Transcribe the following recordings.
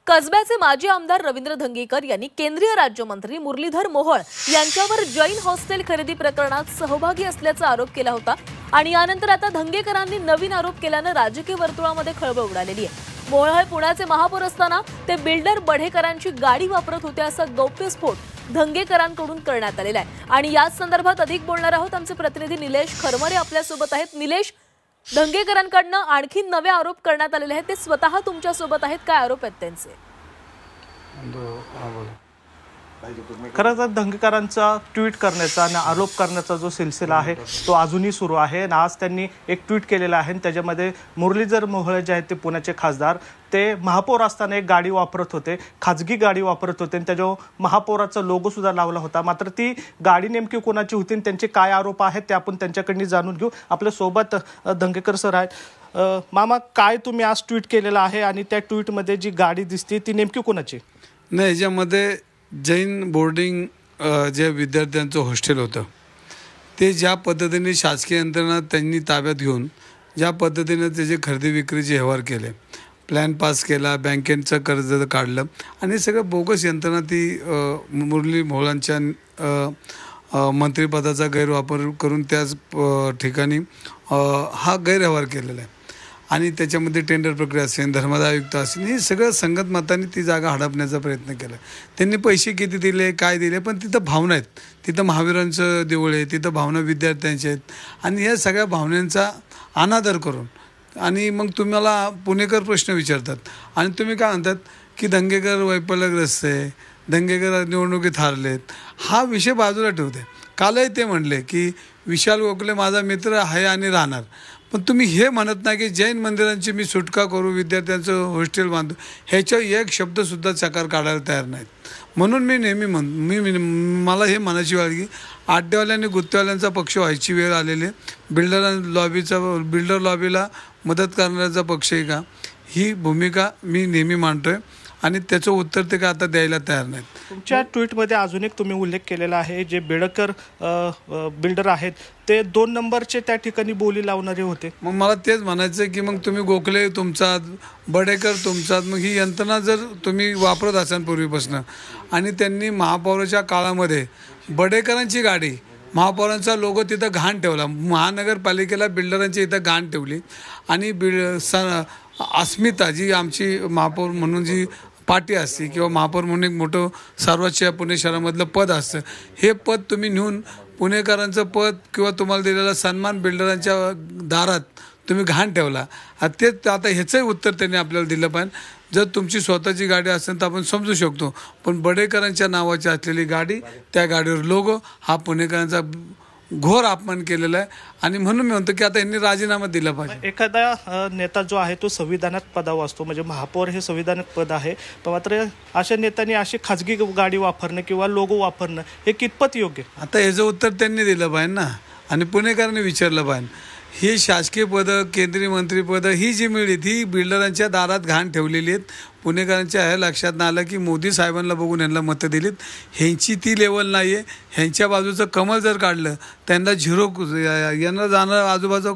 कसब्याचे माजी आमदार रवींद्र धंगेकर यांनी केंद्रीय राज्यमंत्री मुरलीधर मोहोळ यांच्यावर जैन हॉस्टेल खरेदी प्रकरणात सहभागी असल्याचा आरोप केला होता आणि यानंतर आता धंगेकरांनी नवीन आरोप केल्याने राजकीय वर्तुळामध्ये खळबळ उडालेली आहे। मोहोळ पुण्याचे महापौर असताना ते बिल्डर बढेकरांची गाडी वापरत होते असा गौप्यस्फोट धंगेकरांकडून करण्यात आलेला आहे आणि याच संदर्भात अधिक बोलणार आहोत। आमचे प्रतिनिधी निलेश खरमरे आपल्या सोबत आहेत। निलेश, धंगेकरांकडून आणखी नवे आरोप करण्यात आलेले आहेत, ते स्वतः तुमच्या सोबत आहेत, काय आरोप आहेत त्यांचे? खरं तर धंगेकरांचा ट्विट करण्याचा आणि आरोप करण्याचा जो सिलसिला आहे तो अजूनही सुरू आहे। आज त्यांनी एक ट्विट केलेलं आहे, त्याच्यामध्ये मुरलीधर मोहोळ जे आहेत ते पुण्याचे खासदार, ते महापौर असताना एक गाडी वापरत होते, खाजगी गाडी वापरत होते आणि त्याच्यावर महापौराचा लोगो सुद्धा लावला होता। मात्र ती गाडी नेमकी कोणाची होती आणि त्यांचे काय आरोप आहेत ते आपण त्यांच्याकडून जाणून घेऊ। आपल्या सोबत धंगेकर सर आहेत। मामा, काय तुम्ही आज ट्विट केलेलं आहे आणि त्या ट्विटमध्ये जी गाडी दिसते ती नेमकी कोणाची? नाही, याच्यामध्ये जैन बोर्डिंग जे विद्यार्थ्यांचं हॉस्टेल होतं ते ज्या पद्धतीने शासकीय यंत्रणा त्यांनी ताब्यात घेऊन ज्या पद्धतीने त्याचे खरेदी विक्रीचे व्यवहार केले, प्लॅन पास केला, बँकेचं कर्ज काढलं आणि सगळं बोगस यंत्रणा ती मुरली मोहोळांच्या मंत्रिपदाचा गैरवापर करून त्याच ठिकाणी हा गैरव्यवहार केलेला आहे आणि त्याच्यामध्ये टेंडर प्रक्रिया असेल, धर्मादाय आयुक्त असेल, हे सगळं संगत मताने ती जागा हडपण्याचा प्रयत्न केला। त्यांनी पैसे किती दिले, काय दिले, पण तिथं भावना आहेत, तिथं महावीरांचं देऊळ आहे, तिथं भावना विद्यार्थ्यांच्या आहेत आणि या सगळ्या भावनांचा अनादर करून आणि मग तुम्हाला पुणेकर प्रश्न विचारतात आणि तुम्ही काय म्हणतात की धंगेकर वैफल्यग्रस्त आहे, धंगेकर निवडणुकीत हारलेत, हा विषय बाजूला ठेवते। कालही ते म्हणले की विशाल गोखले माझा मित्र आहे आणि राहणार, पण तुम्ही हे म्हणत नाही की जैन मंदिरांची मी सुटका करू, विद्यार्थ्यांचं हॉस्टेल बांधू, ह्याच्या एक शब्दसुद्धा चकार काढायला तयार नाहीत। म्हणून मी नेहमी मला हे म्हणायची वेळ की आड्डेवाले आणि गुत्तेवाल्यांचा पक्ष व्हायची वेळ आलेली आहे। बिल्डर लॉबीला मदत करण्याचा पक्ष आहे का, ही भूमिका मी नेहमी मांडतोय आणि त्याचं उत्तर ते का आता द्यायला तयार नाहीत। तुमच्या ट्विटमध्ये अजून एक तुम्ही उल्लेख केलेला आहे, जे बेडकर बिल्डर आहेत ते 2 नंबरचे त्या ठिकाणी बोली लावणारे होते। मग मला तेच म्हणायचं की मग तुम्ही गोखले तुमचा, बडेकर तुमचा, मग ही यंत्रणा जर तुम्ही वापरत असाल पूर्वीपासून आणि त्यांनी महापौराच्या काळामध्ये बडेकरांची गाडी, महापौरांचा लोगो तिथं घाण ठेवला, महानगरपालिकेला बिल्डरांची इथं घाण ठेवली आणि अस्मिता जी आमची महापौर म्हणून जी पार्टी असते किंवा महापौर म्हणून एक मोठं सर्वोच्च पुणे शहरामधलं पद असतं, हे पद तुम्ही नेऊन पुणेकरांचं पद किंवा तुम्हाला दिलेला सन्मान बिल्डरांच्या दारात तुम्ही घाण ठेवला। तेच आता ह्याचंही उत्तर त्यांनी आपल्याला दिलं पाहिजे। जर तुमची स्वतःची गाडी असेल तर आपण समजू शकतो, पण बडेकरांच्या नावाची असलेली गाडी, त्या गाडीवर लोगो, हा पुणेकरांचा घोर अपमान केलेला आहे आणि म्हणून मी म्हणतो की आता यांनी राजीनामा दिला पाहिजे। एखादा नेता जो आहे तो संविधानात पदावर असतो, म्हणजे महापौर हे संविधानिक पद आहे, पण मात्र अशा नेत्यांनी अशी खाजगी गाडी वापरणं किंवा लोगो वापरणं हे कितपत योग्य? आता याचं उत्तर त्यांनी दिलं पाहिजे ना आणि पुणेकरांनी विचारलं पाहिजे। ही शासकीय पदं, केंद्रीय मंत्रीपदं ही जी मिळली ती बिल्डरांच्या दारात घाण ठेवलेली आहेत। पुणेकरांच्या हे लक्षात नाही आलं की मोदी साहेबांना बघून यांना मतं दिलीत, ह्यांची ती लेवल नाही आहे। ह्यांच्या बाजूचं कमल जर काढलं त्यांना झिरो, यांना जाणं आजूबाजू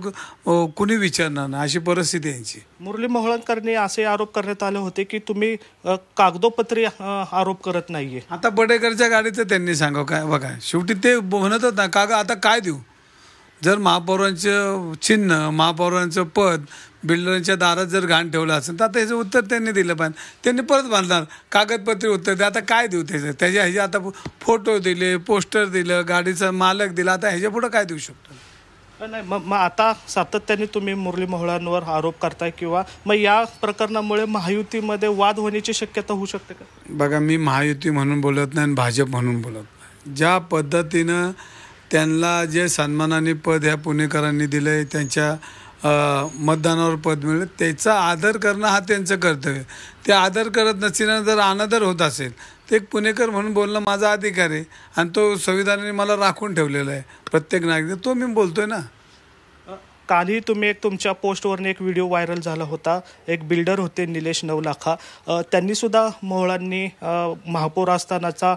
कुणी विचारणार नाही, अशी परिस्थिती यांची। मुरली मोहोळकरांनी असे आरोप करण्यात आले होते की तुम्ही कागदोपत्री आरोप करत नाहीये। आता बडेकरच्या गाडीचं त्यांनी सांगावं काय? बघा, शेवटी ते म्हणतच ना काग आता काय देऊ, जर महापौरांचं चिन्ह, महापौरांचं पद बिल्डरांच्या दारात जर घाण ठेवलं असेल तर आता ह्याचं उत्तर त्यांनी दिलं पाहिजे। त्यांनी परत बांधणार कागदपत्री उत्तर द्या, आता काय देऊ त्याच्या ह्याचे आता फोटो दिले, पोस्टर दिलं, गाडीचा मालक दिला, आता ह्याच्या पुढं काय देऊ शकतो? नाही, मग आता सातत्याने तुम्ही मुरली मोहोळांवर आरोप करताय किंवा मग या प्रकरणामुळे महायुतीमध्ये वाद होण्याची शक्यता होऊ शकते का? बघा, मी महायुती म्हणून बोलत नाही आणि भाजप म्हणून बोलत नाही। ज्या पद्धतीनं त्यांना जे सन्मानाने पद ह्या पुणेकरांनी दिलं आहे, त्यांच्या मतदानावर पद मिळेल, त्याचा आदर करणं हा त्यांचं कर्तव्य। ते आदर करत नसताना जर अनादर होत असेल तर एक पुणेकर म्हणून बोलणं माझा अधिकार आहे आणि तो संविधानाने मला राखून ठेवलेला आहे, प्रत्येक नागरिक, तो मी बोलतोय ना। कालही तुम्ही तुमच्या पोस्टवरने एक व्हिडिओ व्हायरल झाला होता, एक बिल्डर होते निलेश नवलाखा, त्यांनी सुद्धा मोहोळांनी महापौर असतानाचा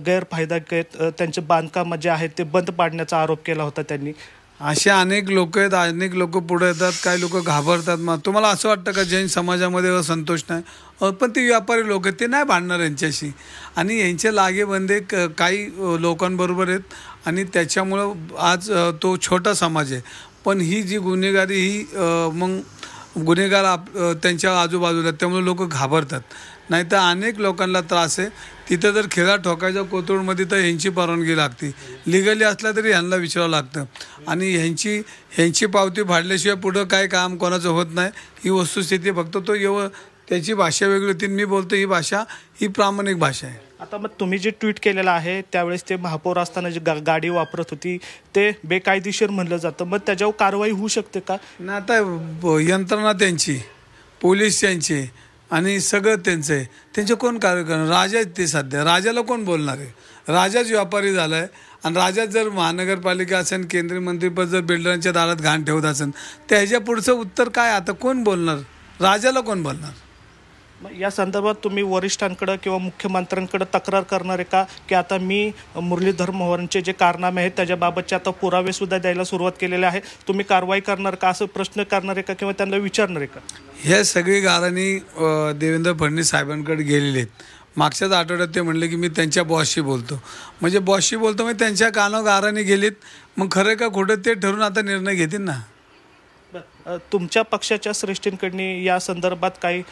गैरफायदा घेत त्यांचे बांधकाम जे आहेत ते बंद पाडण्याचा आरोप केला होता त्यांनी। असे अनेक लोक आहेत, अनेक लोक पुढे येतात, काही लोक घाबरतात. मग तुम्हाला असं वाटतं का जैन समाजामध्ये असंतोष नाही? पण ते व्यापारी लोक आहेत, ते नाही भांडणार यांच्याशी. आणि यांचे लागेबंधे काही लोकांबरोबर आहेत आणि त्याच्यामुळं आज तो छोटा समाज आहे. पण ही जी गुन्हेगारी ही मग गुन्हेगार त्यांच्या आजूबाजूला, त्यामुळे लोक घाबरतात. नाही तर अनेक लोकांना त्रास आहे. तिथं जर खेळा ठोकायच्या कोथरूडमध्ये तर ह्यांची परवानगी लागते. लिगली असला तरी ह्यांना विचारावं लागतं. आणि ह्यांची पावती फाडल्याशिवाय पुढं काय काम कोणाचं होत नाही. ही वस्तुस्थिती फक्त तो त्याची भाषा वेगळी होती. मी बोलतो ही भाषा ही प्रामाणिक भाषा आहे. आता मग तुम्ही जे ट्विट केलेलं आहे त्यावेळेस ते महापौर असताना जी गाडी वापरत होती ते बेकायदेशीर म्हणलं जातं, मग त्याच्यावर कारवाई होऊ शकते का? ना आता यंत्रणा त्यांची, पोलीस त्यांचे आणि सगळं त्यांचं आहे. त्यांचे कोण कार्य करणार? राजा आहेत ते सध्या. राजाला कोण बोलणार आहे? राजाच व्यापारी झाला आहे. आणि राजाच जर महानगरपालिका असेल, केंद्रीय मंत्रीपद जर बिल्डरांच्या दारात घाण ठेवत असेल तर ह्याच्या पुढचं उत्तर काय? आता कोण बोलणार? राजाला कोण बोलणार? मग या संदर्भात तुम्ही वरिष्ठांकडे किंवा मुख्यमंत्र्यांकडे तक्रार करणार आहे का, की आता मी मुरलीधर मोहोळांचे जे कारनामे आहेत त्याच्याबाबतचे आता पुरावे सुद्धा द्यायला सुरुवात केलेले आहे, तुम्ही कारवाई करणार का, असं प्रश्न करणार आहे का किंवा त्यांना विचारणार आहे का? हे सगळी गाराणी देवेंद्र फडणवीस साहेबांकडे गेलेले आहेत. मागच्याच आठवड्यात ते म्हणले की मी त्यांच्या बॉसशी बोलतो. म्हणजे बॉसशी बोलतो म्हणजे त्यांच्या कानावर गाराणी गेलीत. मग खरं का खोटं ते ठरून आता निर्णय घेतील ना. तुमच्या पक्षाच्या श्रेष्ठींकडनी या संदर्भात काही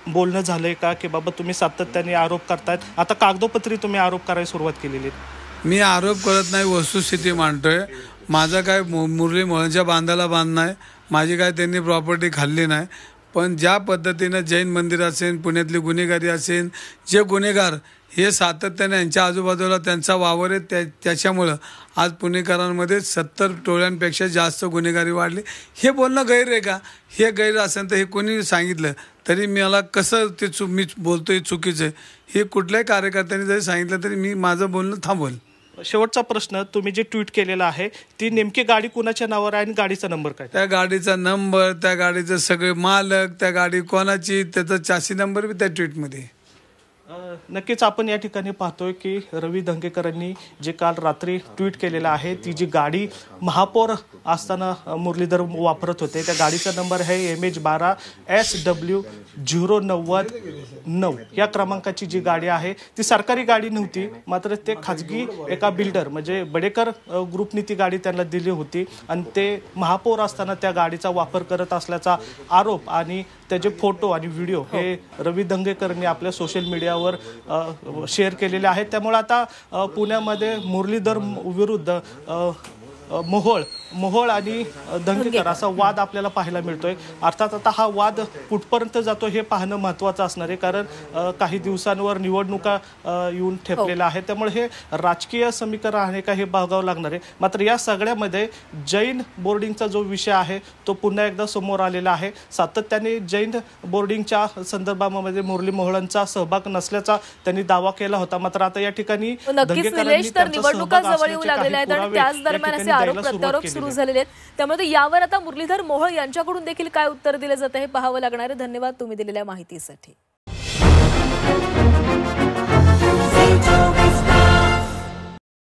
बोलणं झालंय का, की बाबा तुम्ही सातत्याने आरोप करतायत, आता कागदोपत्री तुम्ही आरोप करायला सुरुवात केलेली आहे? मी आरोप करत नाही, वस्तुस्थिती मांडतोय. माझा काय मुरली मोहोळांच्या बांधाला बांध नाही, माझी काय त्यांनी प्रॉपर्टी खाल्ली नाही. पण ज्या पद्धतीनं जैन मंदिर असेल, पुण्यातली गुन्हेगारी असेल, जे गुन्हेगार हे सातत्याने यांच्या आजूबाजूला त्यांचा वावर आहे, त्याच्यामुळं आज पुणेकरांमध्ये 70 टोळ्यांपेक्षा जास्त गुन्हेगारी वाढली. हे बोलणं गैर आहे का? हे गैर असेल तर हे कोणी सांगितलं तरी मला कसं ते मी बोलतो हे चुकीचं आहे हे कुठल्याही कार्यकर्त्यांनी जरी सांगितलं तरी मी माझं बोलणं थांबवलं. शेवटचा प्रश्न, तुम्ही जे ट्विट केलेलं आहे ती नेमकी गाडी कुणाच्या नावावर आहे आणि गाडीचा नंबर काय? त्या गाडीचा नंबर, त्या गाडीचं सगळे मालक, त्या गाडी कोणाची, त्याचा चासी नंबर बी त्या ट्विटमध्ये. नक्कीच आपण या ठिकाणी पाहतोय की रवी धंगेकरांनी जे काल रात्री ट्विट केलेलं आहे, ती जी गाडी महापौर असताना मुरलीधर वापरत होते त्या गाडीचा नंबर आहे MH12 SW 099 या क्रमांकाची जी गाडी आहे ती सरकारी गाडी नव्हती, मात्र ते खाजगी एका बिल्डर म्हणजे बडेकर ग्रुपनी ती गाडी त्यांना दिली होती आणि ते महापौर असताना त्या गाडीचा वापर करत असल्याचा आरोप आणि त्याचे फोटो आणि व्हिडिओ हे रवी धंगेकरांनी आपल्या सोशल मीडियावर शेअर केलेले आहेत. त्यामुळे आता पुण्यामध्ये मुरलीधर विरुद्ध मोहोळ आणि धंगेकर असा वाद आपल्याला पाहायला मिळतोय. अर्थात आता हा वाद कुठपर्यंत जातो हे पाहणं महत्त्वाचं असणार आहे, कारण काही दिवसांवर निवडणुका येऊन ठेपलेल्या आहेत. त्यामुळे हे राजकीय समीकरण आहे का हे बघावं लागणार आहे. मात्र या सगळ्यामध्ये जैन बोर्डिंगचा जो विषय आहे तो पुन्हा एकदा समोर आलेला आहे. सातत्याने जैन बोर्डिंगच्या संदर्भामध्ये मुरली मोहोळांचा सहभाग नसल्याचा त्यांनी दावा केला होता. मात्र आता या ठिकाणी निवडणुका जवळ येऊ लागलेल्या आहेत आणि त्याच दरम्यान असे आरोप प्रत्यारोप सुरू झालेले आहेत. त्यामुळे यावर आता मुरलीधर मोहोळ यांच्याकडून देखील काय उत्तर दिलं जातं हे पाहावं लागणार आहे. धन्यवाद तुम्ही दिलेल्या माहितीसाठी.